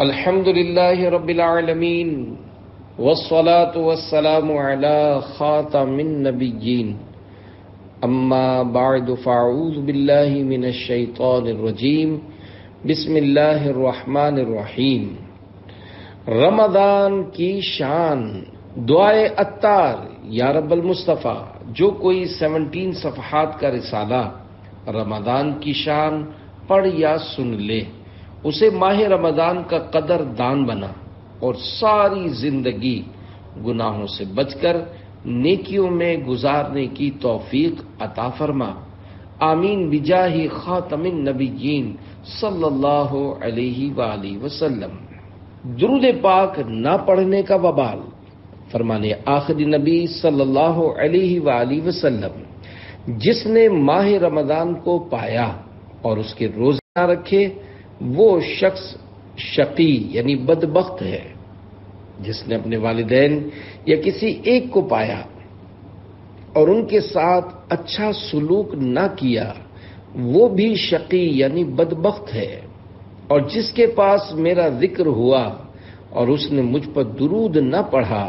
الحمد للہ رب العالمین والصلاة والسلام علی خاتم النبیین اما بعد فاعوذ باللہ من الشیطان الرجیم بسم اللہ الرحمن الرحیم۔ رمضان کی شان، دعائے عطار یا رب المصطفیٰ۔ جو کوئی 17 صفحات کا رسالہ رمضان کی شان پڑھ یا سن لے، اسے ماہ رمضان کا قدر دان بنا اور ساری زندگی گناہوں سے بچ کر نیکیوں میں گزارنے کی توفیق عطا فرما، آمین بجاہ خاتم النبیین صلی اللہ علیہ وآلہ وسلم۔ درود پاک نہ پڑھنے کا وبال۔ فرمانے آخری نبی صلی اللہ علیہ وآلہ وسلم، جس نے ماہ رمضان کو پایا اور اس کے روزے نہ رکھے، وہ شخص شقی یعنی بدبخت ہے۔ جس نے اپنے والدین یا کسی ایک کو پایا اور ان کے ساتھ اچھا سلوک نہ کیا، وہ بھی شقی یعنی بدبخت ہے۔ اور جس کے پاس میرا ذکر ہوا اور اس نے مجھ پر درود نہ پڑھا،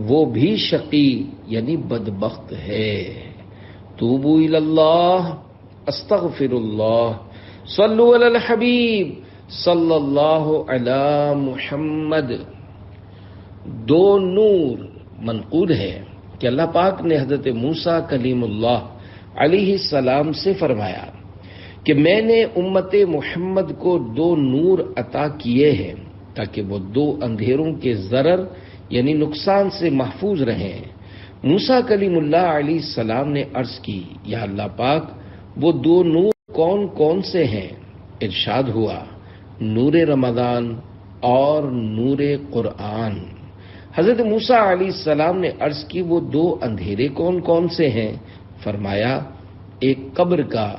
وہ بھی شقی یعنی بدبخت ہے۔ توبوا الی اللہ، استغفر اللہ، صلو علی الحبیب صلی اللہ علی محمد۔ دو نور منقول ہے کہ اللہ پاک نے حضرت موسیٰ کلیم اللہ علیہ السلام سے فرمایا کہ میں نے امت محمد کو 2 نور عطا کیے ہیں تاکہ وہ 2 اندھیروں کے ضرر یعنی نقصان سے محفوظ رہیں۔ موسیٰ کلیم اللہ علیہ السلام نے عرض کی، یا اللہ پاک، وہ 2 نور کون کون سے ہیں؟ ارشاد ہوا، نور رمضان اور نور قرآن۔ حضرت موسیٰ علیہ السلام نے عرض کی، وہ 2 اندھیرے کون کون سے ہیں؟ فرمایا، ایک قبر کا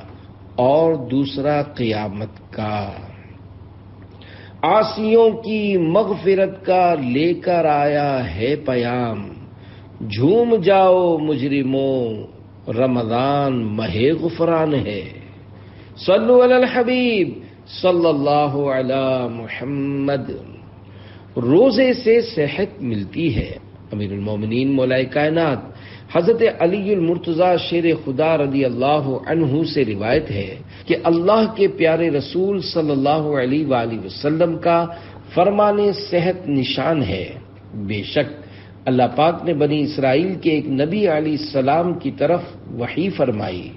اور دوسرا قیامت کا۔ عاصیوں کی مغفرت کا لے کر آیا ہے پیام، جھوم جاؤ مجرموں، رمضان ماہ غفران ہے۔ صلو علی الحبیب صلی اللہ علی محمد۔ روزے سے صحت ملتی ہے۔ امیر المومنین مولا کائنات حضرت علی المرتضیٰ شیر خدا رضی اللہ عنہ سے روایت ہے کہ اللہ کے پیارے رسول صلی اللہ علیہ وآلہ وسلم کا فرمان صحت نشان ہے۔ بے شک اللہ پاک نے بنی اسرائیل کے ایک نبی علیہ السلام کی طرف وحی فرمائی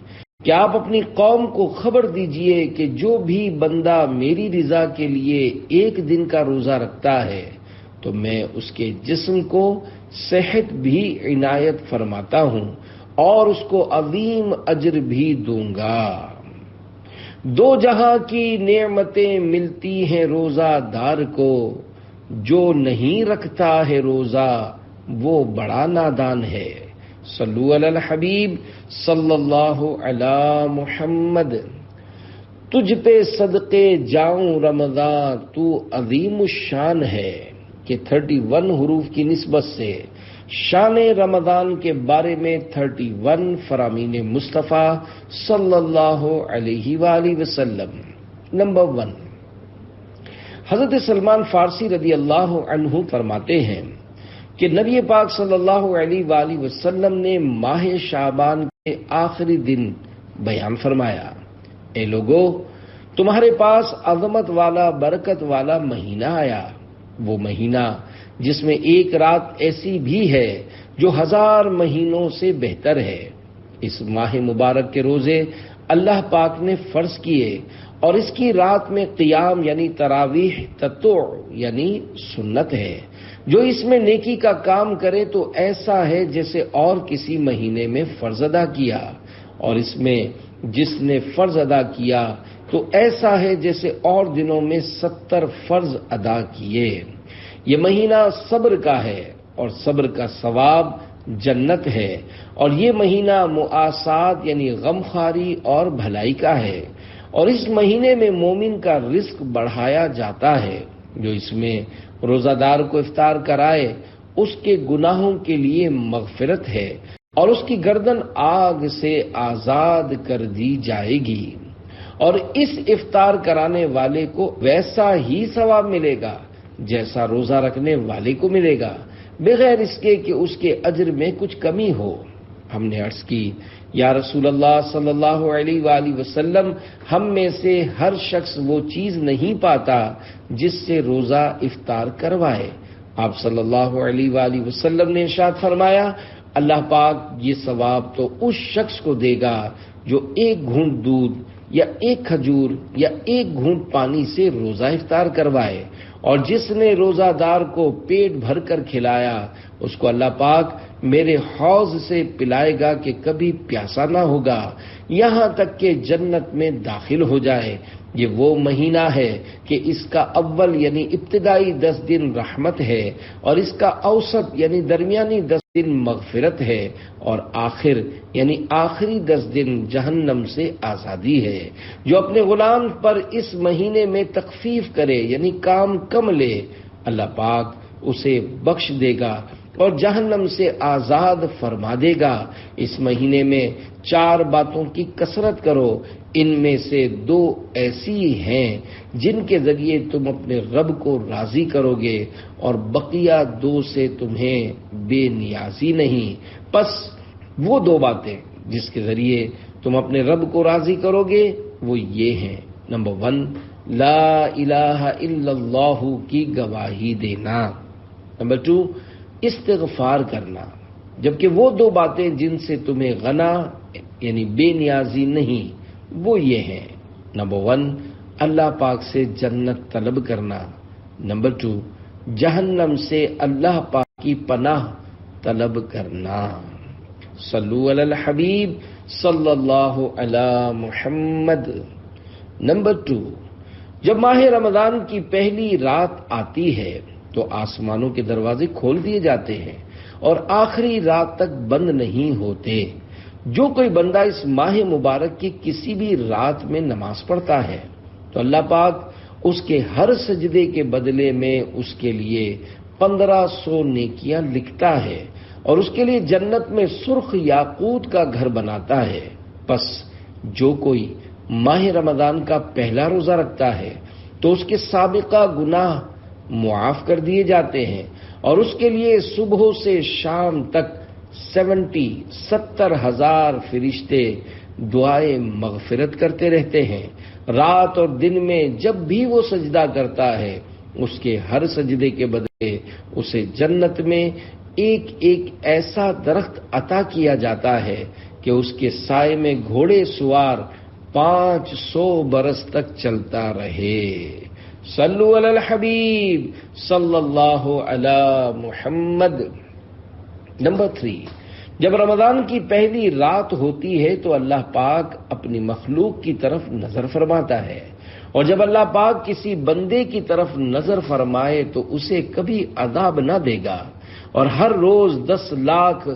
کہ آپ اپنی قوم کو خبر دیجئے کہ جو بھی بندہ میری رضا کے لیے 1 دن کا روزہ رکھتا ہے تو میں اس کے جسم کو صحت بھی عنایت فرماتا ہوں اور اس کو عظیم اجر بھی دوں گا۔ 2 جہاں کی نعمتیں ملتی ہیں روزہ دار کو، جو نہیں رکھتا ہے روزہ وہ بڑا نادان ہے۔ صلو علی الحبیب صلی اللہ علی محمد۔ تجھ پہ صدقے جاؤں رمضان، تو عظیم الشان ہے کہ 31 حروف کی نسبت سے شان رمضان کے بارے میں 31 فرامین مصطفیٰ صلی اللہ علیہ وآلہ وسلم۔ نمبر 1، حضرت سلمان فارسی رضی اللہ عنہ فرماتے ہیں کہ نبی پاک صلی اللہ علیہ وآلہ وسلم نے ماہ شعبان کے آخری دن بیان فرمایا، اے لوگو، تمہارے پاس عظمت والا برکت والا مہینہ آیا، وہ مہینہ جس میں 1 رات ایسی بھی ہے جو 1000 مہینوں سے بہتر ہے۔ اس ماہ مبارک کے روزے اللہ پاک نے فرض کیے اور اس کی رات میں قیام یعنی تراویح تطوع یعنی سنت ہے۔ جو اس میں نیکی کا کام کرے تو ایسا ہے جیسے اور کسی مہینے میں فرض ادا کیا، اور اس میں جس نے فرض ادا کیا تو ایسا ہے جیسے اور دنوں میں 70 فرض ادا کیے۔ یہ مہینہ صبر کا ہے اور صبر کا ثواب جنت ہے، اور یہ مہینہ مؤاسات یعنی غمخواری اور بھلائی کا ہے، اور اس مہینے میں مومن کا رزق بڑھایا جاتا ہے۔ جو اس میں روزہ دار کو افطار کرائے اس کے گناہوں کے لیے مغفرت ہے اور اس کی گردن آگ سے آزاد کر دی جائے گی۔ اور اس افطار کرانے والے کو ویسا ہی ثواب ملے گا جیسا روزہ رکھنے والے کو ملے گا، بغیر اس کے کہ اس کے اجر میں کچھ کمی ہو۔ ہم نے عرض کی، یا رسول اللہ صلی اللہ علیہ وآلہ وسلم، ہم میں سے ہر شخص وہ چیز نہیں پاتا جس سے روزہ افطار کروائے۔ آپ صلی اللہ علیہ وآلہ وسلم نے ارشاد فرمایا، اللہ پاک یہ ثواب تو اس شخص کو دے گا جو ایک گھونٹ دودھ یا ایک کھجور یا ایک گھونٹ پانی سے روزہ افطار کروائے، اور جس نے روزہ دار کو پیٹ بھر کر کھلایا اس کو اللہ پاک میرے حوض سے پلائے گا کہ کبھی پیاسا نہ ہوگا یہاں تک کہ جنت میں داخل ہو جائے۔ یہ وہ مہینہ ہے کہ اس کا اول یعنی ابتدائی 10 دن رحمت ہے، اور اس کا اوسط یعنی درمیانی 10 دن مغفرت ہے، اور آخر یعنی آخری 10 دن جہنم سے آزادی ہے۔ جو اپنے غلام پر اس مہینے میں تخفیف کرے یعنی کام کم لے، اللہ پاک اسے بخش دے گا اور جہنم سے آزاد فرما دے گا۔ اس مہینے میں 4 باتوں کی کثرت کرو، ان میں سے 2 ایسی ہیں جن کے ذریعے تم اپنے رب کو راضی کرو گے، اور بقیہ 2 سے تمہیں بے نیازی نہیں۔ پس وہ 2 باتیں جس کے ذریعے تم اپنے رب کو راضی کرو گے وہ یہ ہیں، نمبر 1 لا الہ الا اللہ کی گواہی دینا، نمبر 2 استغفار کرنا، جبکہ وہ 2 باتیں جن سے تمہیں غنا یعنی بے نیازی نہیں وہ یہ ہیں، نمبر 1 اللہ پاک سے جنت طلب کرنا، نمبر 2 جہنم سے اللہ پاک کی پناہ طلب کرنا۔ صلو علی الحبیب صلی اللہ علی محمد۔ نمبر 2، جب ماہ رمضان کی پہلی رات آتی ہے تو آسمانوں کے دروازے کھول دیے جاتے ہیں اور آخری رات تک بند نہیں ہوتے۔ جو کوئی بندہ اس ماہ مبارک کی کسی بھی رات میں نماز پڑھتا ہے تو اللہ پاک اس کے ہر سجدے کے بدلے میں اس کے لیے 1500 نیکیاں لکھتا ہے اور اس کے لیے جنت میں سرخ یاقوت کا گھر بناتا ہے۔ پس جو کوئی ماہ رمضان کا پہلا روزہ رکھتا ہے تو اس کے سابقہ گناہ معاف کر دیے جاتے ہیں، اور اس کے لیے صبح سے شام تک 70,000 فرشتے دعائیں مغفرت کرتے رہتے ہیں۔ رات اور دن میں جب بھی وہ سجدہ کرتا ہے اس کے ہر سجدے کے بدلے اسے جنت میں ایک ایک ایسا درخت عطا کیا جاتا ہے کہ اس کے سائے میں گھوڑے سوار 500 برس تک چلتا رہے۔ صلو علی الحبیب صلی اللہ علی محمد۔ نمبر 3، جب رمضان کی پہلی رات ہوتی ہے تو اللہ پاک اپنی مخلوق کی طرف نظر فرماتا ہے، اور جب اللہ پاک کسی بندے کی طرف نظر فرمائے تو اسے کبھی عذاب نہ دے گا، اور ہر روز 10 لاکھ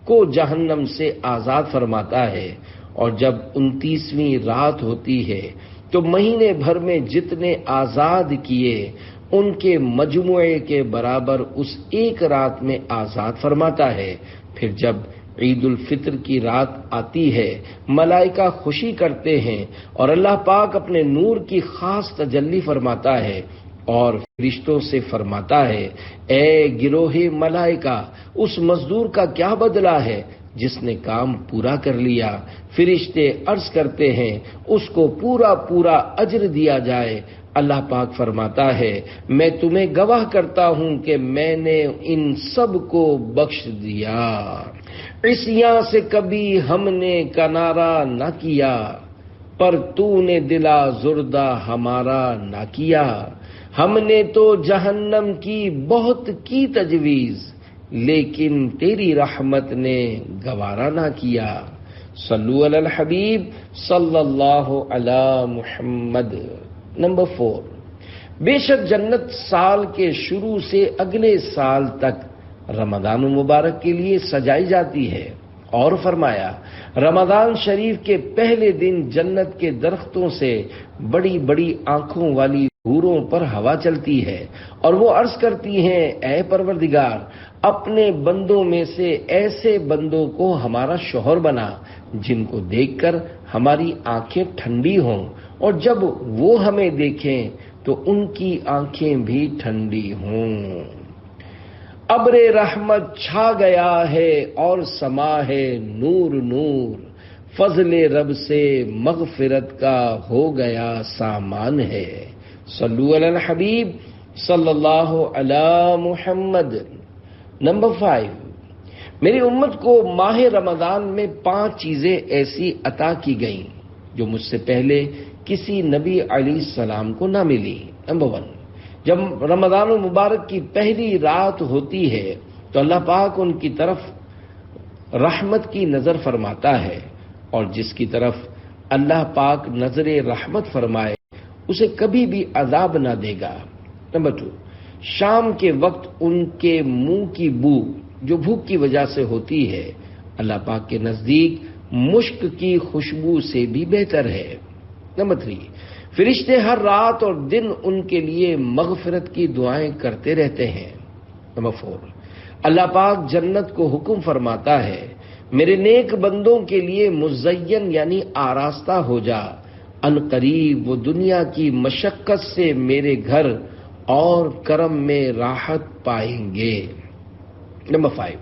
کو جہنم سے آزاد فرماتا ہے۔ اور جب 29ویں رات ہوتی ہے تو مہینے بھر میں جتنے آزاد کیے ان کے مجموعے کے برابر اس ایک رات میں آزاد فرماتا ہے۔ پھر جب عید الفطر کی رات آتی ہے ملائکہ خوشی کرتے ہیں اور اللہ پاک اپنے نور کی خاص تجلی فرماتا ہے اور فرشتوں سے فرماتا ہے، اے گروہ ملائکہ، اس مزدور کا کیا بدلہ ہے جس نے کام پورا کر لیا؟ فرشتے عرض کرتے ہیں اس کو پورا پورا اجر دیا جائے۔ اللہ پاک فرماتا ہے، میں تمہیں گواہ کرتا ہوں کہ میں نے ان سب کو بخش دیا۔ عصیاں سے کبھی ہم نے کنارہ نہ کیا، پر تو نے دلا زردہ ہمارا نہ کیا۔ ہم نے تو جہنم کی بہت کی تجویز، لیکن تیری رحمت نے گوارا نہ کیا۔ صلو علی الحبیب صلی اللہ علی محمد۔ نمبر 4، بے شک جنت سال کے شروع سے اگلے سال تک رمضان المبارک کے لیے سجائی جاتی ہے، اور فرمایا رمضان شریف کے پہلے دن جنت کے درختوں سے بڑی بڑی آنکھوں والی حوروں پر ہوا چلتی ہے اور وہ عرض کرتی ہیں اے پروردگار اپنے بندوں میں سے ایسے بندوں کو ہمارا شوہر بنا جن کو دیکھ کر ہماری آنکھیں ٹھنڈی ہوں اور جب وہ ہمیں دیکھیں تو ان کی آنکھیں بھی ٹھنڈی ہوں۔ ابر رحمت چھا گیا ہے اور سما ہے نور نور، فضل رب سے مغفرت کا ہو گیا سامان ہے۔ صلو علی الحبیب صلی اللہ علی محمد۔ نمبر 5، میری امت کو ماہ رمضان میں 5 چیزیں ایسی عطا کی گئیں جو مجھ سے پہلے کسی نبی علیہ السلام کو نہ ملی۔ نمبر 1، جب رمضان المبارک کی پہلی رات ہوتی ہے تو اللہ پاک ان کی طرف رحمت کی نظر فرماتا ہے، اور جس کی طرف اللہ پاک نظر رحمت فرمائے اسے کبھی بھی عذاب نہ دے گا۔ نمبر 2، شام کے وقت ان کے منہ کی بو جو بھوک کی وجہ سے ہوتی ہے اللہ پاک کے نزدیک مشک کی خوشبو سے بھی بہتر ہے۔ نمبر 3، فرشتے ہر رات اور دن ان کے لیے مغفرت کی دعائیں کرتے رہتے ہیں۔ نمبر 4، اللہ پاک جنت کو حکم فرماتا ہے میرے نیک بندوں کے لیے مزین یعنی آراستہ ہو جا، ان قریب وہ دنیا کی مشقت سے میرے گھر اور کرم میں راحت پائیں گے۔ نمبر 5،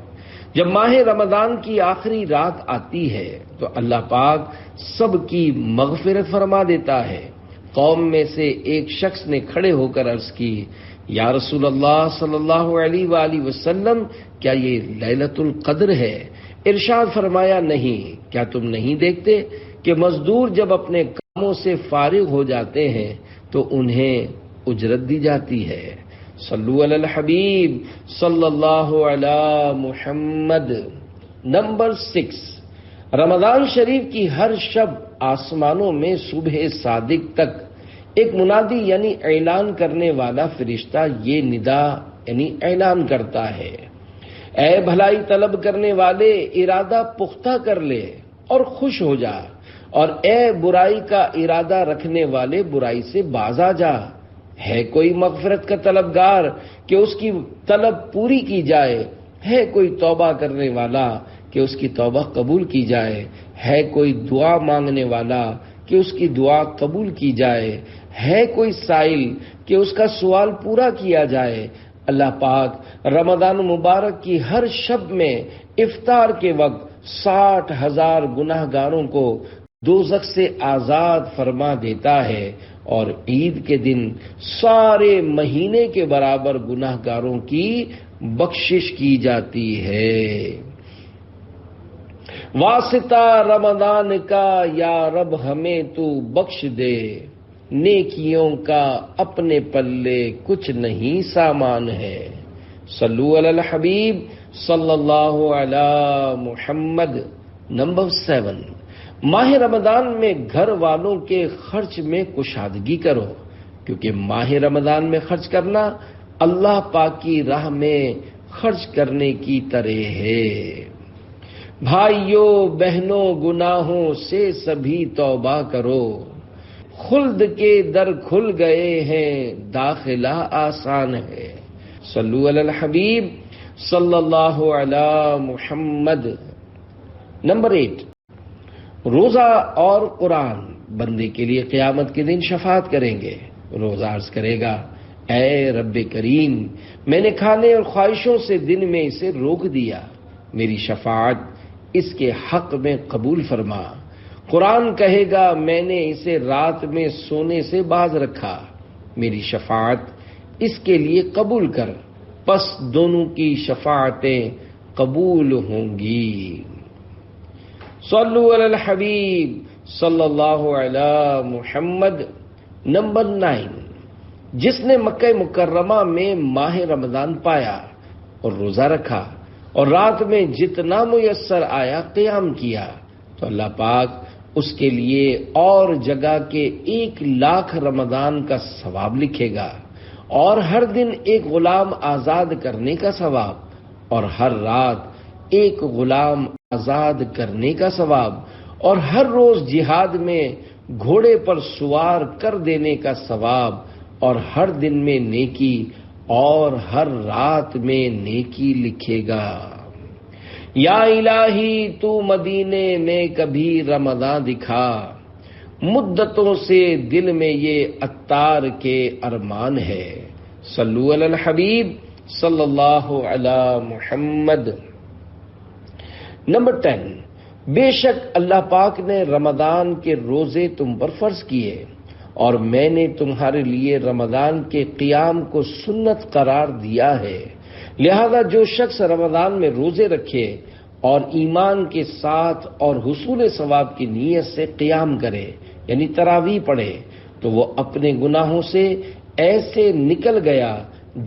جب ماہ رمضان کی آخری رات آتی ہے تو اللہ پاک سب کی مغفرت فرما دیتا ہے۔ قوم میں سے ایک شخص نے کھڑے ہو کر عرض کی یا رسول اللہ صلی اللہ علیہ وآلہ وسلم کیا یہ لیلۃ القدر ہے؟ ارشاد فرمایا نہیں، کیا تم نہیں دیکھتے کہ مزدور جب اپنے کاموں سے فارغ ہو جاتے ہیں تو انہیں اجرت دی جاتی ہے۔ صلو علی الحبیب صلی اللہ علی محمد۔ نمبر 6، رمضان شریف کی ہر شب آسمانوں میں صبح صادق تک ایک منادی یعنی اعلان کرنے والا فرشتہ یہ ندا یعنی اعلان کرتا ہے اے بھلائی طلب کرنے والے ارادہ پختہ کر لے اور خوش ہو جا، اور اے برائی کا ارادہ رکھنے والے برائی سے باز آ جا۔ ہے کوئی مغفرت کا طلبگار کہ اس کی طلب پوری کی جائے، ہے کوئی توبہ کرنے والا کہ اس کی توبہ قبول کی جائے، ہے کوئی دعا مانگنے والا کہ اس کی دعا قبول کی جائے، ہے کوئی سائل کہ اس کا سوال پورا کیا جائے۔ اللہ پاک رمضان مبارک کی ہر شب میں افطار کے وقت 60,000 گناہ گاروں کو دوزخ سے آزاد فرما دیتا ہے، اور عید کے دن سارے مہینے کے برابر گناہ گاروں کی بخشش کی جاتی ہے۔ واسطہ رمضان کا یا رب ہمیں تو بخش دے، نیکیوں کا اپنے پلے کچھ نہیں سامان ہے۔ صلو علی الحبیب صلی اللہ علی محمد۔ نمبر 7، ماہ رمضان میں گھر والوں کے خرچ میں کشادگی کرو، کیونکہ ماہ رمضان میں خرچ کرنا اللہ پاک کی راہ میں خرچ کرنے کی طرح ہے۔ بھائیوں بہنوں گناہوں سے سبھی توبہ کرو، خلد کے در کھل گئے ہیں داخلہ آسان ہے۔ صلو علی الحبیب صلی اللہ علی محمد۔ نمبر 8، روزہ اور قرآن بندے کے لیے قیامت کے دن شفاعت کریں گے۔ روزہ عرض کرے گا اے رب کریم میں نے کھانے اور خواہشوں سے دن میں اسے روک دیا، میری شفاعت اس کے حق میں قبول فرما۔ قرآن کہے گا میں نے اسے رات میں سونے سے باز رکھا، میری شفاعت اس کے لیے قبول کر، پس دونوں کی شفاعتیں قبول ہوں گی۔ صلو علی الحبیب صلی اللہ علی محمد۔ نمبر 9، جس نے مکہ مکرمہ میں ماہ رمضان پایا اور روزہ رکھا اور رات میں جتنا میسر آیا قیام کیا تو اللہ پاک اس کے لیے اور جگہ کے 1,00,000 رمضان کا ثواب لکھے گا، اور ہر دن ایک غلام آزاد کرنے کا ثواب، اور ہر رات ایک غلام آزاد کرنے کا ثواب، اور ہر روز جہاد میں گھوڑے پر سوار کر دینے کا ثواب، اور ہر دن میں نیکی اور ہر رات میں نیکی لکھے گا۔ یا الہی تو مدینے میں کبھی رمضان دکھا، مدتوں سے دل میں یہ عطار کے ارمان ہے۔ صلو علی الحبیب صلی اللہ علی محمد۔ نمبر 10، بے شک اللہ پاک نے رمضان کے روزے تم پر فرض کیے، اور میں نے تمہارے لیے رمضان کے قیام کو سنت قرار دیا ہے، لہذا جو شخص رمضان میں روزے رکھے اور ایمان کے ساتھ اور حصول ثواب کی نیت سے قیام کرے، یعنی تراویح پڑھے، تو وہ اپنے گناہوں سے ایسے نکل گیا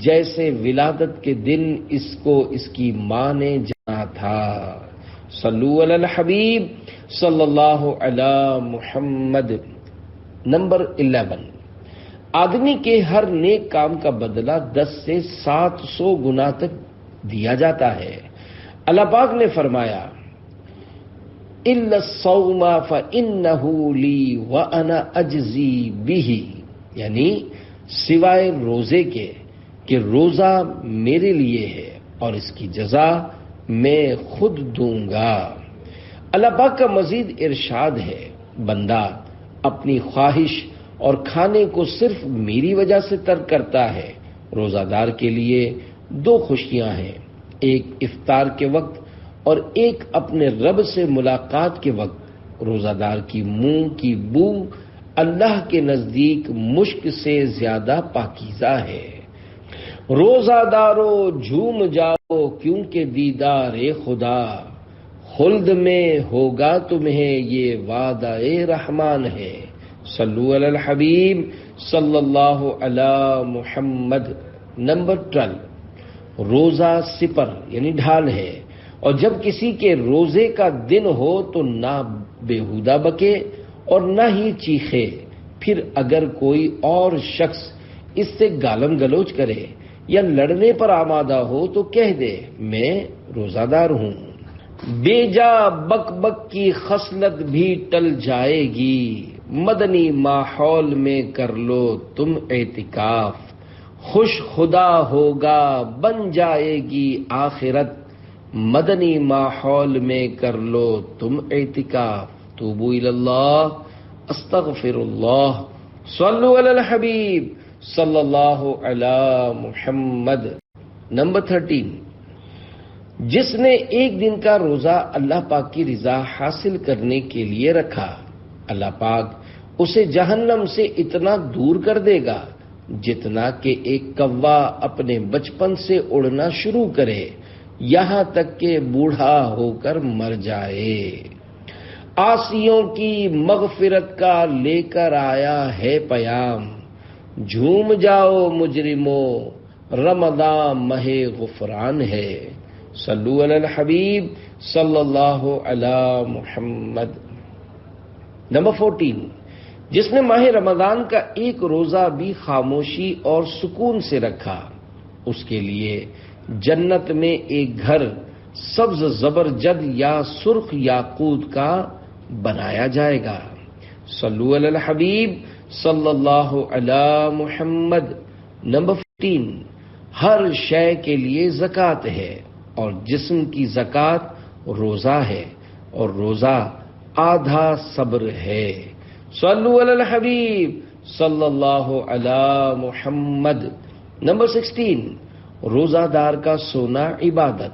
جیسے ولادت کے دن اس کو اس کی ماں نے جانا تھا۔ صلو علی الحبیب صلی اللہ علی محمد۔ نمبر 11، آدمی کے ہر نیک کام کا بدلہ 10 سے 700 گنا تک دیا جاتا ہے۔ اللہ پاک نے فرمایا الا الصوم فانه لی وانا اجزی بہ، یعنی سوائے روزے کے کہ روزہ میرے لیے ہے اور اس کی جزا میں خود دوں گا۔ اللہ پاک کا مزید ارشاد ہے، بندہ اپنی خواہش اور کھانے کو صرف میری وجہ سے ترک کرتا ہے۔ روزہ دار کے لیے 2 خوشیاں ہیں، ایک افطار کے وقت اور ایک اپنے رب سے ملاقات کے وقت۔ روزہ دار کی منہ کی بو اللہ کے نزدیک مشک سے زیادہ پاکیزہ ہے۔ روزہ دارو جھوم جاؤ کیونکہ دیدار خدا، خلد میں ہوگا تمہیں یہ وعدہ رحمان ہے۔ صلو علی الحبیب صلی اللہ علی محمد۔ نمبر 12، روزہ سپر یعنی ڈھال ہے، اور جب کسی کے روزے کا دن ہو تو نہ بےہودہ بکے اور نہ ہی چیخے، پھر اگر کوئی اور شخص اس سے گالم گلوچ کرے یا لڑنے پر آمادہ ہو تو کہہ دے میں روزہ دار ہوں۔ بے جا بک بک کی خصلت بھی ٹل جائے گی، مدنی ماحول میں کر لو تم اعتکاف، خوش خدا ہوگا بن جائے گی آخرت، مدنی ماحول میں کر لو تم اعتکاف۔ توبوا الی اللہ استغفر اللہ، صلو علی الحبیب صلی اللہ علی محمد۔ نمبر 13، جس نے ایک دن کا روزہ اللہ پاک کی رضا حاصل کرنے کے لیے رکھا، اللہ پاک اسے جہنم سے اتنا دور کر دے گا جتنا کہ ایک کوا اپنے بچپن سے اڑنا شروع کرے یہاں تک کہ بوڑھا ہو کر مر جائے۔ عاصیوں کی مغفرت کا لے کر آیا ہے پیام، جھوم جاؤ مجرموں رمضان ماہ غفران ہے۔ صلو علی الحبیب صلی اللہ علی محمد۔ نمبر 14، جس نے ماہ رمضان کا ایک روزہ بھی خاموشی اور سکون سے رکھا، اس کے لیے جنت میں ایک گھر سبز زبرجد یا سرخ یاقوت کا بنایا جائے گا۔ صلو علی الحبیب صلی اللہ علی محمد۔ نمبر 15، ہر شے کے لیے زکوٰۃ ہے، اور جسم کی زکوٰۃ روزہ ہے، اور روزہ آدھا صبر ہے۔ صلو علی الحبیب صلی اللہ علی محمد۔ نمبر 16، روزہ دار کا سونا عبادت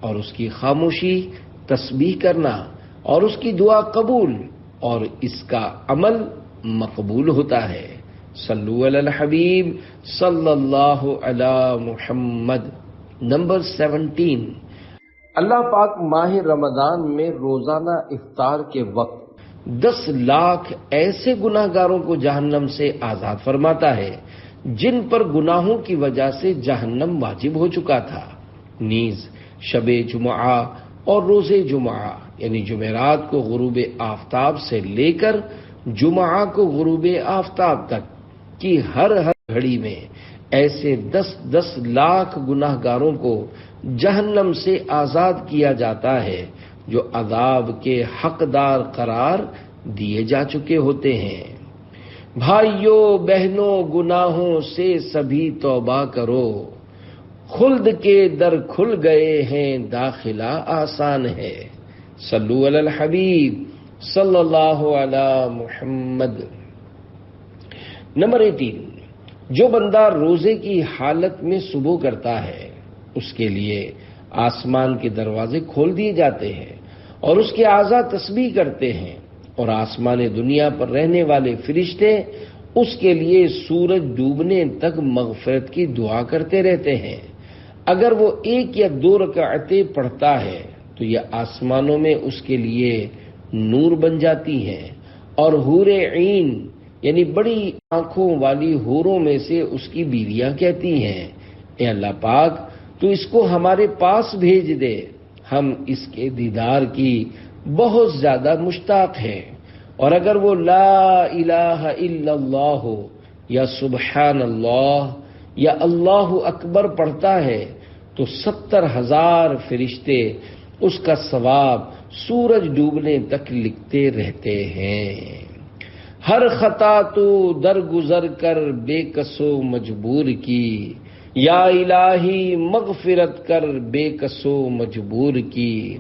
اور اس کی خاموشی تسبیح کرنا اور اس کی دعا قبول، اور اس کا عمل مقبول ہوتا ہے۔ صلو علی الحبیب صلی اللہ علی محمد۔ نمبر 17، اللہ پاک ماہ رمضان میں روزانہ افطار کے وقت 10 لاکھ ایسے گناہ گاروں کو جہنم سے آزاد فرماتا ہے جن پر گناہوں کی وجہ سے جہنم واجب ہو چکا تھا۔ نیز شب جمعہ اور روز جمعہ یعنی جمعرات کو غروب آفتاب سے لے کر جمعہ کو غروب آفتاب تک کی ہر گھڑی میں ایسے 10 لاکھ گناہ گاروں کو جہنم سے آزاد کیا جاتا ہے جو عذاب کے حقدار قرار دیے جا چکے ہوتے ہیں۔ بھائیوں بہنوں گناہوں سے سبھی توبہ کرو، خلد کے در کھل گئے ہیں داخلہ آسان ہے۔ صلو علی الحبیب صلی اللہ علی محمد۔ نمبر 18، جو بندہ روزے کی حالت میں صبح کرتا ہے اس کے لیے آسمان کے دروازے کھول دیے جاتے ہیں اور اس کے اعضاء تسبیح کرتے ہیں، اور آسمان دنیا پر رہنے والے فرشتے اس کے لیے سورج ڈوبنے تک مغفرت کی دعا کرتے رہتے ہیں۔ اگر وہ 1 یا 2 رکعتیں پڑھتا ہے تو یہ آسمانوں میں اس کے لیے نور بن جاتی ہیں، اور حور عین یعنی بڑی آنکھوں والی حوروں میں سے اس کی بیویاں کہتی ہیں، اے اللہ پاک تو اس کو ہمارے پاس بھیج دے، ہم اس کے دیدار کی بہت زیادہ مشتاق ہیں۔ اور اگر وہ لا الہ الا اللہ یا سبحان اللہ یا اللہ اکبر پڑھتا ہے تو 70,000 فرشتے اس کا ثواب سورج ڈوبنے تک لکھتے رہتے ہیں۔ ہر خطا تو درگزر کر بے کسو مجبور کی، یا الہی مغفرت کر بے کسو مجبور کی۔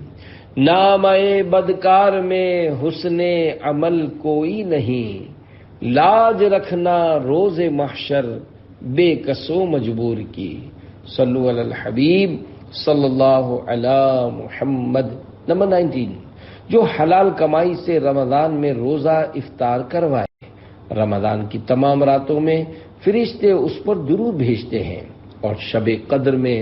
نامۂ بدکار میں حسن عمل کوئی نہیں، لاج رکھنا روز محشر بے کسو مجبور کی۔ صلو علی الحبیب صلی اللہ علی محمد۔ نمبر 19، جو حلال کمائی سے رمضان میں روزہ افطار کروائے، رمضان کی تمام راتوں میں فرشتے اس پر درود بھیجتے ہیں، اور شب قدر میں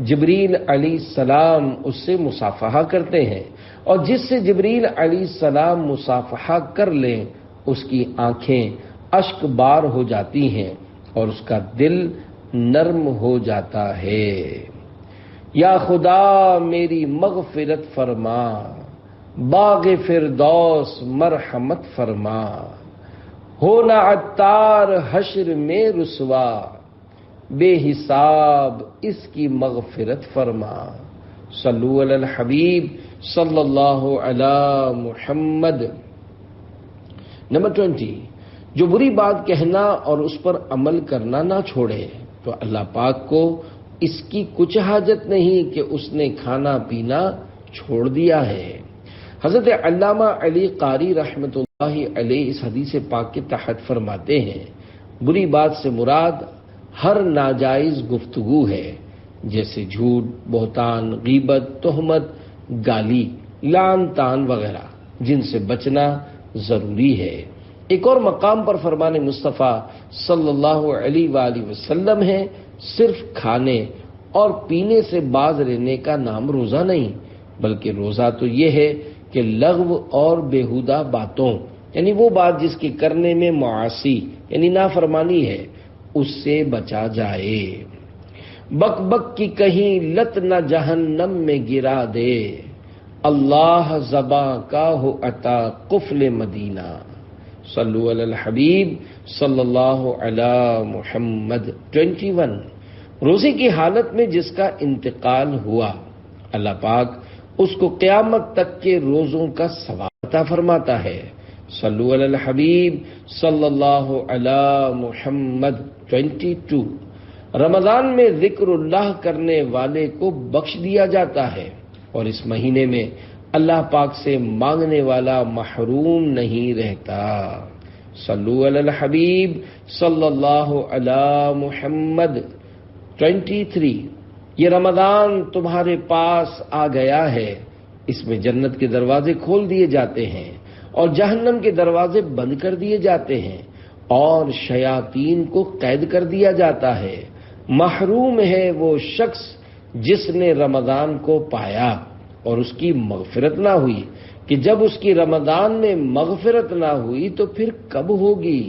جبریل علیہ السلام اس سے مصافحہ کرتے ہیں، اور جس سے جبریل علیہ السلام مصافحہ کر لیں اس کی آنکھیں اشک بار ہو جاتی ہیں اور اس کا دل نرم ہو جاتا ہے۔ یا خدا میری مغفرت فرما، باغ فردوس مرحمت فرما، ہونا عطار حشر میں رسوا، بے حساب اس کی مغفرت فرما۔ صلو علی الحبیب صلی اللہ علی محمد۔ نمبر 20، جو بری بات کہنا اور اس پر عمل کرنا نہ چھوڑے تو اللہ پاک کو اس کی کچھ حاجت نہیں کہ اس نے کھانا پینا چھوڑ دیا ہے۔ حضرت علامہ علی قاری رحمۃ اللہ علیہ اس حدیث پاک کے تحت فرماتے ہیں، بری بات سے مراد ہر ناجائز گفتگو ہے، جیسے جھوٹ، بہتان، غیبت، تہمت، گالی، لعن طعن وغیرہ، جن سے بچنا ضروری ہے۔ ایک اور مقام پر فرمان مصطفیٰ صلی اللہ علیہ وآلہ وسلم ہے، صرف کھانے اور پینے سے باز رہنے کا نام روزہ نہیں، بلکہ روزہ تو یہ ہے کہ لغو اور بیہودہ باتوں، یعنی وہ بات جس کے کرنے میں معاصی یعنی نافرمانی ہے، اس سے بچا جائے۔ بک بک کی کہیں لت نہ جہنم میں گرا دے، اللہ زباں کا ہو عطا قفل مدینہ۔ صلو علی الحبیب صلی اللہ علی محمد۔ 21، روزے کی حالت میں جس کا انتقال ہوا، اللہ پاک اس کو قیامت تک کے روزوں کا ثواب عطا فرماتا ہے۔ صلو علی الحبیب صلی اللہ علی محمد۔ 22، رمضان میں ذکر اللہ کرنے والے کو بخش دیا جاتا ہے، اور اس مہینے میں اللہ پاک سے مانگنے والا محروم نہیں رہتا۔ صلو علی الحبیب صلی اللہ علی محمد۔ 23، یہ رمضان تمہارے پاس آ گیا ہے، اس میں جنت کے دروازے کھول دیے جاتے ہیں اور جہنم کے دروازے بند کر دیے جاتے ہیں، اور شیاطین کو قید کر دیا جاتا ہے۔ محروم ہے وہ شخص جس نے رمضان کو پایا اور اس کی مغفرت نہ ہوئی، کہ جب اس کی رمضان میں مغفرت نہ ہوئی تو پھر کب ہوگی؟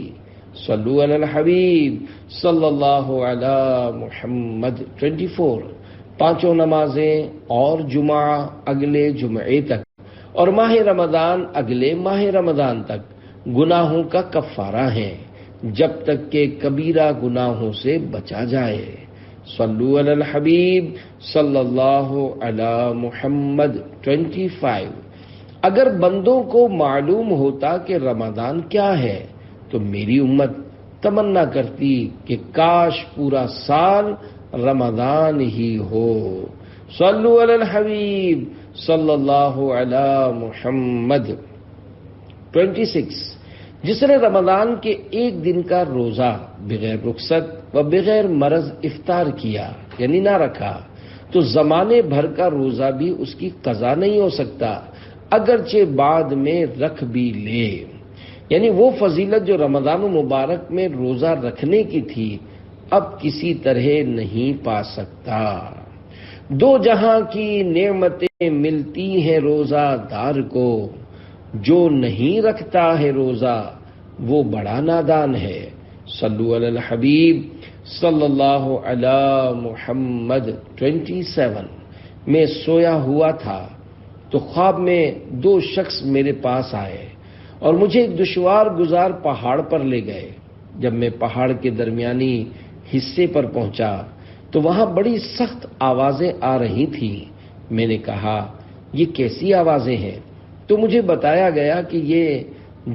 صلو علی الحبیب صلی اللہ علی محمد۔ 24، پانچوں نمازیں اور جمعہ اگلے جمعے تک اور ماہ رمضان اگلے ماہ رمضان تک گناہوں کا کفارہ ہیں، جب تک کہ کبیرہ گناہوں سے بچا جائے۔ صلو علی الحبیب صلی اللہ علی محمد۔ 25، اگر بندوں کو معلوم ہوتا کہ رمضان کیا ہے تو میری امت تمنا کرتی کہ کاش پورا سال رمضان ہی ہو۔ صلو علی الحبیب صلی اللہ علی محمد۔ 26، جس نے رمضان کے ایک دن کا روزہ بغیر رخصت و بغیر مرض افطار کیا یعنی نہ رکھا تو زمانے بھر کا روزہ بھی اس کی قضا نہیں ہو سکتا، اگرچہ بعد میں رکھ بھی لے۔ یعنی وہ فضیلت جو رمضان مبارک میں روزہ رکھنے کی تھی اب کسی طرح نہیں پا سکتا۔ دو جہاں کی نعمتیں ملتی ہیں روزہ دار کو، جو نہیں رکھتا ہے روزہ وہ بڑا نادان ہے۔ صلو علی الحبیب صلی اللہ علی محمد۔ 27، میں سویا ہوا تھا تو خواب میں دو شخص میرے پاس آئے اور مجھے ایک دشوار گزار پہاڑ پر لے گئے۔ جب میں پہاڑ کے درمیانی حصے پر پہنچا تو وہاں بڑی سخت آوازیں آ رہی تھیں۔ میں نے کہا یہ کیسی آوازیں ہیں؟ تو مجھے بتایا گیا کہ یہ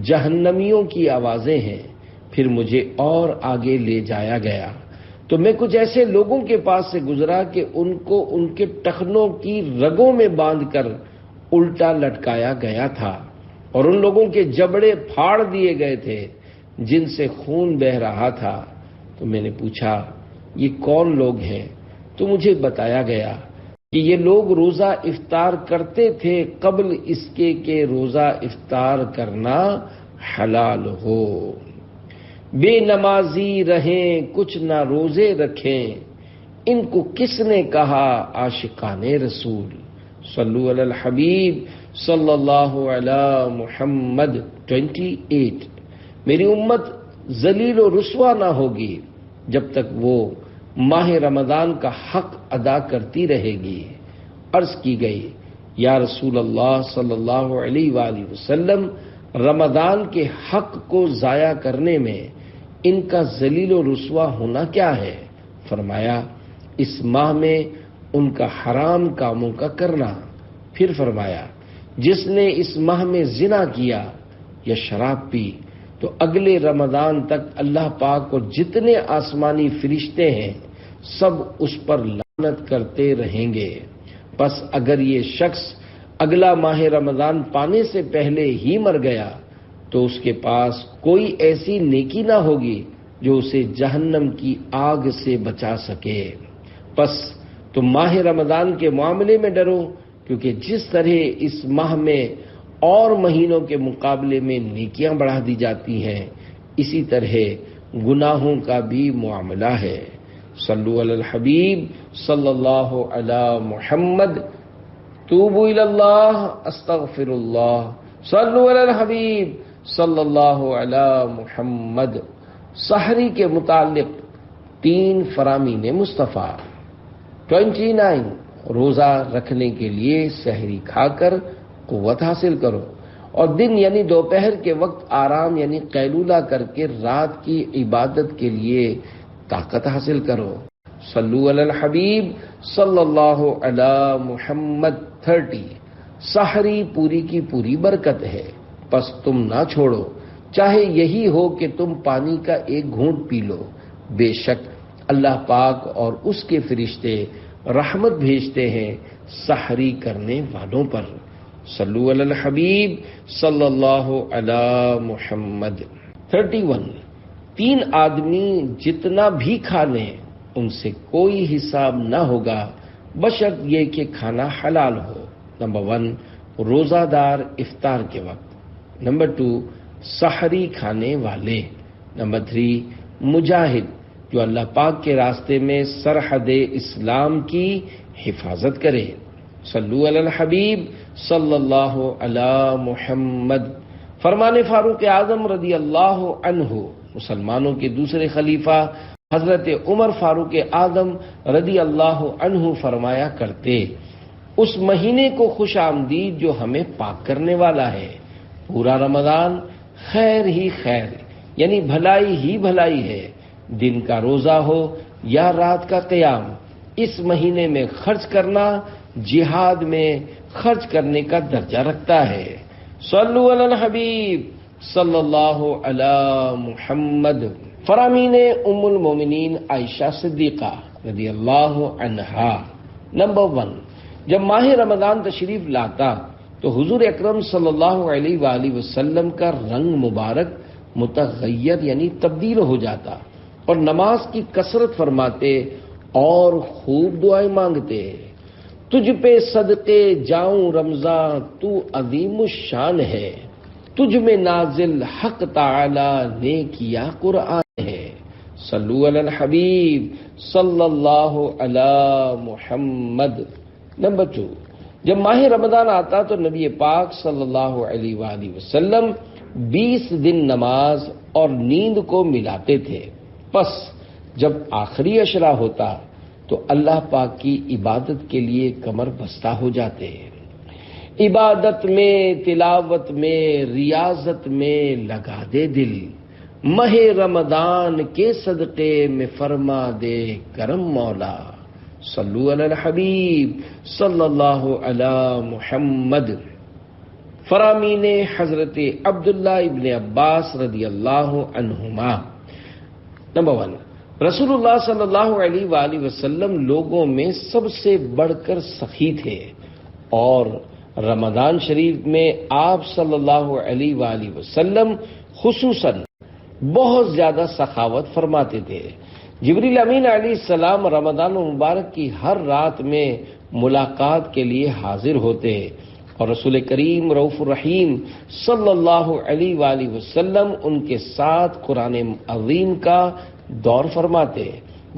جہنمیوں کی آوازیں ہیں۔ پھر مجھے اور آگے لے جایا گیا تو میں کچھ ایسے لوگوں کے پاس سے گزرا کہ ان کو ان کے ٹخنوں کی رگوں میں باندھ کر الٹا لٹکایا گیا تھا اور ان لوگوں کے جبڑے پھاڑ دیے گئے تھے جن سے خون بہہ رہا تھا۔ تو میں نے پوچھا یہ کون لوگ ہیں؟ تو مجھے بتایا گیا کہ یہ لوگ روزہ افطار کرتے تھے قبل اس کے کہ روزہ افطار کرنا حلال ہو۔ بے نمازی رہیں کچھ نہ روزے رکھیں، ان کو کس نے کہا عاشقان رسول؟ صلو علی الحبیب صلی اللہ علی محمد۔ 28، میری امت ذلیل و رسوا نہ ہوگی جب تک وہ ماہ رمضان کا حق ادا کرتی رہے گی۔ عرض کی گئی یا رسول اللہ صلی اللہ علیہ وآلہ وسلم، رمضان کے حق کو ضائع کرنے میں ان کا ذلیل و رسوا ہونا کیا ہے؟ فرمایا اس ماہ میں ان کا حرام کاموں کا کرنا۔ پھر فرمایا جس نے اس ماہ میں زنا کیا یا شراب پی تو اگلے رمضان تک اللہ پاک اور جتنے آسمانی فرشتے ہیں سب اس پر لعنت کرتے رہیں گے۔ پس اگر یہ شخص اگلا ماہ رمضان پانے سے پہلے ہی مر گیا تو اس کے پاس کوئی ایسی نیکی نہ ہوگی جو اسے جہنم کی آگ سے بچا سکے۔ پس تم ماہ رمضان کے معاملے میں ڈرو، کیونکہ جس طرح اس ماہ میں اور مہینوں کے مقابلے میں نیکیاں بڑھا دی جاتی ہیں اسی طرح گناہوں کا بھی معاملہ ہے۔ صلو علی الحبیب صلی اللہ علی محمد۔ توبوا الی اللہ استغفر اللہ۔ صلو علی الحبیب صلی اللہ علی محمد۔ سحری کے متعلق 3 فرامین مصطفیٰ۔ 29، روزہ رکھنے کے لیے سحری کھا کر قوت حاصل کرو اور دن یعنی دوپہر کے وقت آرام یعنی قیلولہ کر کے رات کی عبادت کے لیے طاقت حاصل کرو۔ صلو علی الحبیب صلی اللہ علی محمد۔ 30، سحری پوری کی پوری برکت ہے، پس تم نہ چھوڑو، چاہے یہی ہو کہ تم پانی کا ایک گھونٹ پی لو، بے شک اللہ پاک اور اس کے فرشتے رحمت بھیجتے ہیں سحری کرنے والوں پر۔ صلو علی الحبیب صلی اللہ علی محمد۔ 31، 3 آدمی جتنا بھی کھا لیں ان سے کوئی حساب نہ ہوگا بشرط یہ کہ کھانا حلال ہو۔ نمبر 1، روزہ دار افطار کے وقت۔ نمبر 2، سحری کھانے والے۔ نمبر 3، مجاہد جو اللہ پاک کے راستے میں سرحد اسلام کی حفاظت کرے۔ صلو علی الحبیب صلی اللہ علی محمد۔ فرمان فاروق اعظم رضی اللہ عنہ، مسلمانوں کے دوسرے خلیفہ حضرت عمر فاروق اعظم رضی اللہ عنہ فرمایا کرتے، اس مہینے کو خوش آمدید جو ہمیں پاک کرنے والا ہے۔ پورا رمضان خیر ہی خیر یعنی بھلائی ہی بھلائی ہے، دن کا روزہ ہو یا رات کا قیام، اس مہینے میں خرچ کرنا جہاد میں خرچ کرنے کا درجہ رکھتا ہے۔ صلو علی الحبیب صلی اللہ علی محمد۔ فرامین ام المومنین عائشہ صدیقہ رضی اللہ عنہا۔ نمبر 1، جب ماہ رمضان تشریف لاتا تو حضور اکرم صلی اللہ علیہ وآلہ وسلم کا رنگ مبارک متغیر یعنی تبدیل ہو جاتا اور نماز کی کثرت فرماتے اور خوب دعائیں مانگتے۔ تجھ پہ صدقے جاؤں رمضان تو عظیم الشان ہے، تجھ میں نازل حق تعالی نے کیا قرآن ہے، صلو علی الحبیب صلی اللہ علی محمد۔ نمبر 2، جب ماہ رمضان آتا تو نبی پاک صلی اللہ علیہ وآلہ وسلم 20 دن نماز اور نیند کو ملاتے تھے، پس جب آخری عشرہ ہوتا تو اللہ پاک کی عبادت کے لیے کمر بستہ ہو جاتے۔ عبادت میں، تلاوت میں، ریاضت میں لگا دے دل، ماہ رمضان کے صدقے میں فرما دے کرم مولا، صلو علی الحبیب صلی اللہ علی محمد۔ فرامین حضرت عبداللہ ابن عباس رضی اللہ عنہما۔ نمبر 1، رسول اللہ صلی اللہ علیہ وآلہ وسلم لوگوں میں سب سے بڑھ کر سخی تھے اور رمضان شریف میں آپ صلی اللہ علیہ وآلہ وسلم خصوصاً بہت زیادہ سخاوت فرماتے تھے۔ جبریل امین علیہ السلام رمضان مبارک کی ہر رات میں ملاقات کے لیے حاضر ہوتے اور رسول کریم رؤوف الرحیم صلی اللہ علیہ وآلہ وسلم ان کے ساتھ قرآن عظیم کا دور فرماتے۔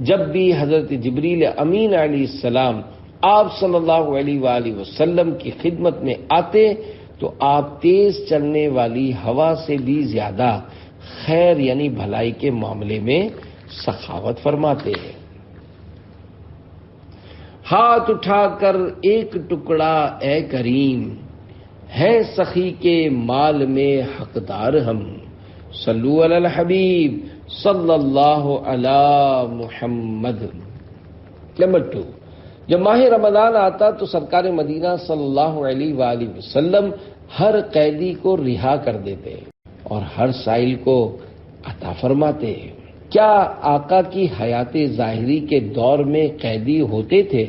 جب بھی حضرت جبریل امین علیہ السلام آپ صلی اللہ علیہ وآلہ وسلم کی خدمت میں آتے تو آپ تیز چلنے والی ہوا سے بھی زیادہ خیر یعنی بھلائی کے معاملے میں سخاوت فرماتے ہیں۔ ہاتھ اٹھا کر ایک ٹکڑا اے کریم، ہے سخی کے مال میں حقدار ہم، صلو علی الحبیب صلی اللہ علی محمد۔ نمبر 2، جب ماہ رمضان آتا تو سرکار مدینہ صلی اللہ علیہ وآلہ وسلم ہر قیدی کو رہا کر دیتے اور ہر سائل کو عطا فرماتے۔ کیا آقا کی حیات ظاہری کے دور میں قیدی ہوتے تھے؟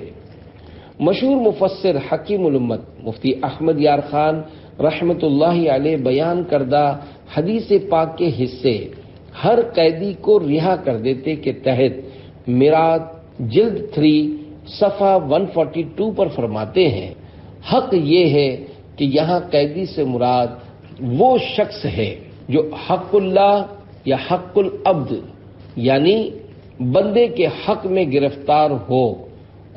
مشہور مفسر حکیم الامت مفتی احمد یار خان رحمت اللہ علیہ بیان کردہ حدیث پاک کے حصے ہر قیدی کو رہا کر دیتے کے تحت میراث جلد 3 صفحہ 142 پر فرماتے ہیں، حق یہ ہے کہ یہاں قیدی سے مراد وہ شخص ہے جو حق اللہ یا حق العبد یعنی بندے کے حق میں گرفتار ہو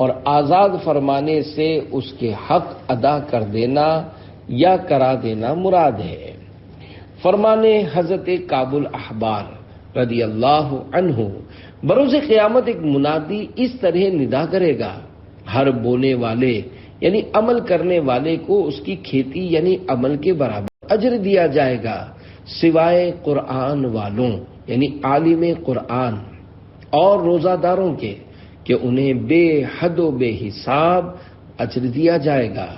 اور آزاد فرمانے سے اس کے حق ادا کر دینا یا کرا دینا مراد ہے۔ فرمانے حضرت کعب الاحبار رضی اللہ عنہ، بروز قیامت ایک منادی اس طرح ندا کرے گا، ہر بونے والے یعنی عمل کرنے والے کو اس کی کھیتی یعنی عمل کے برابر اجر دیا جائے گا، سوائے قرآن والوں یعنی عالم قرآن اور روزہ داروں کے کہ انہیں بے حد و بے حساب اجر دیا جائے گا۔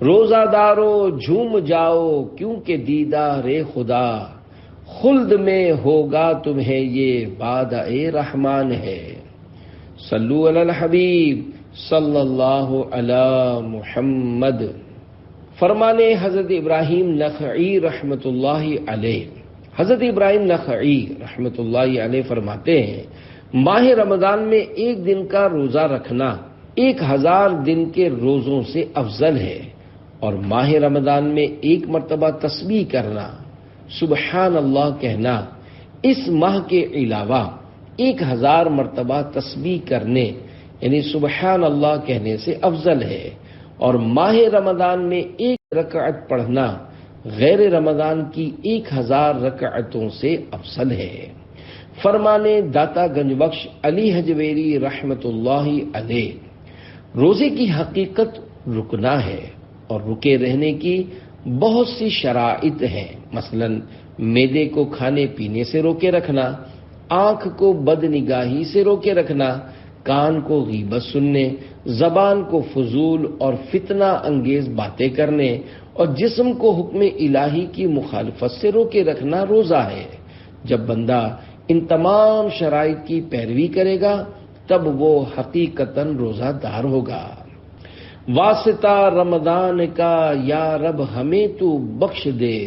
روزہ دارو جھوم جاؤ کیونکہ دیدار خدا، خلد میں ہوگا تمہیں یہ وعدہ رحمان ہے، صلو علی الحبیب صلی اللہ علی محمد۔ فرمانے حضرت ابراہیم نخعی رحمت اللہ علیہ، حضرت ابراہیم نخعی رحمت اللہ علیہ فرماتے ہیں، ماہ رمضان میں ایک دن کا روزہ رکھنا 1000 دن کے روزوں سے افضل ہے، اور ماہ رمضان میں ایک مرتبہ تسبیح کرنا، سبحان اللہ کہنا اس ماہ کے علاوہ 1000 مرتبہ تسبیح کرنے یعنی سبحان اللہ کہنے سے افضل ہے، اور ماہ رمضان میں ایک رکعت پڑھنا غیر رمضان کی 1000 رکعتوں سے افضل ہے۔ فرمانے داتا گنج بخش علی حجویری رحمت اللہ علیہ، روزے کی حقیقت رکنا ہے اور رکے رہنے کی بہت سی شرائط ہیں، مثلا معدے کو کھانے پینے سے روکے رکھنا، آنکھ کو بد نگاہی سے روکے رکھنا، کان کو غیبت سننے، زبان کو فضول اور فتنہ انگیز باتیں کرنے اور جسم کو حکم الہی کی مخالفت سے روکے رکھنا روزہ ہے۔ جب بندہ ان تمام شرائط کی پیروی کرے گا تب وہ حقیقتاً روزہ دار ہوگا۔ واسطہ رمضان کا یا رب ہمیں تو بخش دے،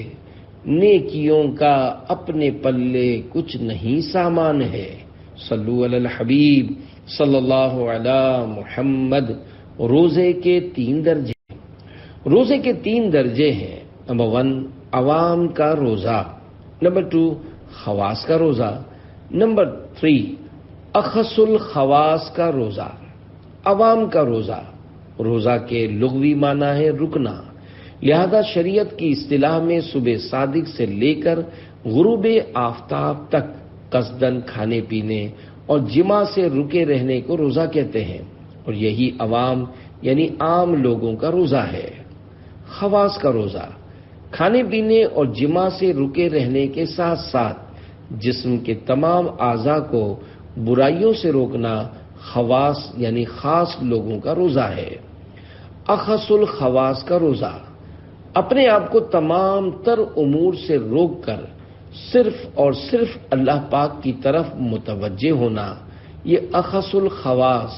نیکیوں کا اپنے پلے کچھ نہیں سامان ہے۔ صلو علی الحبیب صلی اللہ علی محمد۔ روزے کے 3 درجے، روزے کے 3 درجے ہیں۔ نمبر 1 عوام کا روزہ، نمبر 2 خواص کا روزہ، نمبر 3 اخص الخواص کا روزہ۔ عوام کا روزہ، روزہ کے لغوی معنی ہے رکنا، لہذا شریعت کی اصطلاح میں صبح صادق سے لے کر غروب آفتاب تک قصدن کھانے پینے اور جماع سے رکے رہنے کو روزہ کہتے ہیں، اور یہی عوام یعنی عام لوگوں کا روزہ ہے۔ خواص کا روزہ، کھانے پینے اور جماع سے رکے رہنے کے ساتھ ساتھ جسم کے تمام اعضاء کو برائیوں سے روکنا خواص یعنی خاص لوگوں کا روزہ ہے۔ اخص الخواص کا روزہ، اپنے آپ کو تمام تر امور سے روک کر صرف اور صرف اللہ پاک کی طرف متوجہ ہونا، یہ اخص الخواص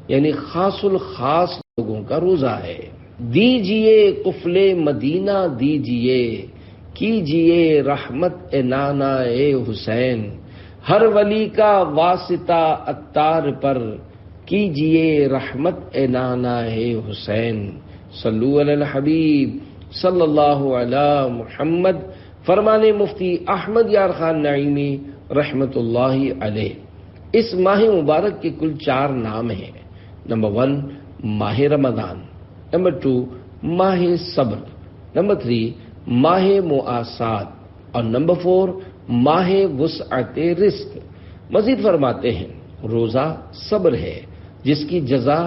یعنی خاص الخاص لوگوں کا روزہ ہے۔ دیجئے قفل مدینہ دیجئے، کیجئے رحمت اے نانا اے حسین، ہر ولی کا واسطہ عطار پر، کیجئے رحمت اے نانا اے حسین۔ صلو علی الحبیب صلی اللہ علی محمد۔ فرمان مفتی احمد یار خان نعیمی رحمت اللہ علیہ۔ اس ماہ مبارک کے کل 4 نام ہیں۔ نمبر 1 ماہ رمضان، نمبر 2 ماہ صبر، نمبر 3 ماہ مواسات، اور نمبر 4 ماہ وسعت رزق۔ مزید فرماتے ہیں روزہ صبر ہے جس کی جزا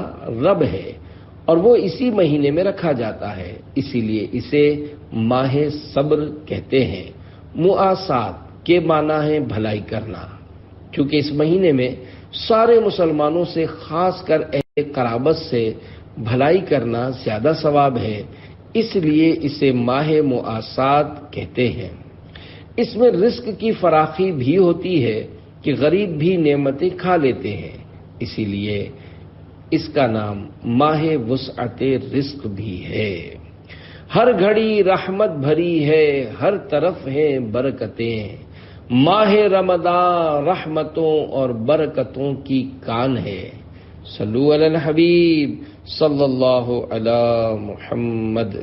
رب ہے، اور وہ اسی مہینے میں رکھا جاتا ہے، اسی لیے اسے ماہ صبر کہتے ہیں۔ مواسات کے معنی ہے بھلائی کرنا، کیونکہ اس مہینے میں سارے مسلمانوں سے خاص کر اہل قرابت سے بھلائی کرنا زیادہ ثواب ہے، اس لیے اسے ماہ مواسات کہتے ہیں۔ اس میں رزق کی فراخی بھی ہوتی ہے کہ غریب بھی نعمتیں کھا لیتے ہیں، اسی لیے اس کا نام ماہ وسعت رزق بھی ہے۔ ہر گھڑی رحمت بھری ہے، ہر طرف ہیں برکتیں، ماہ رمضان رحمتوں اور برکتوں کی کان ہے۔ صلو علی الحبیب صلی اللہ علی محمد۔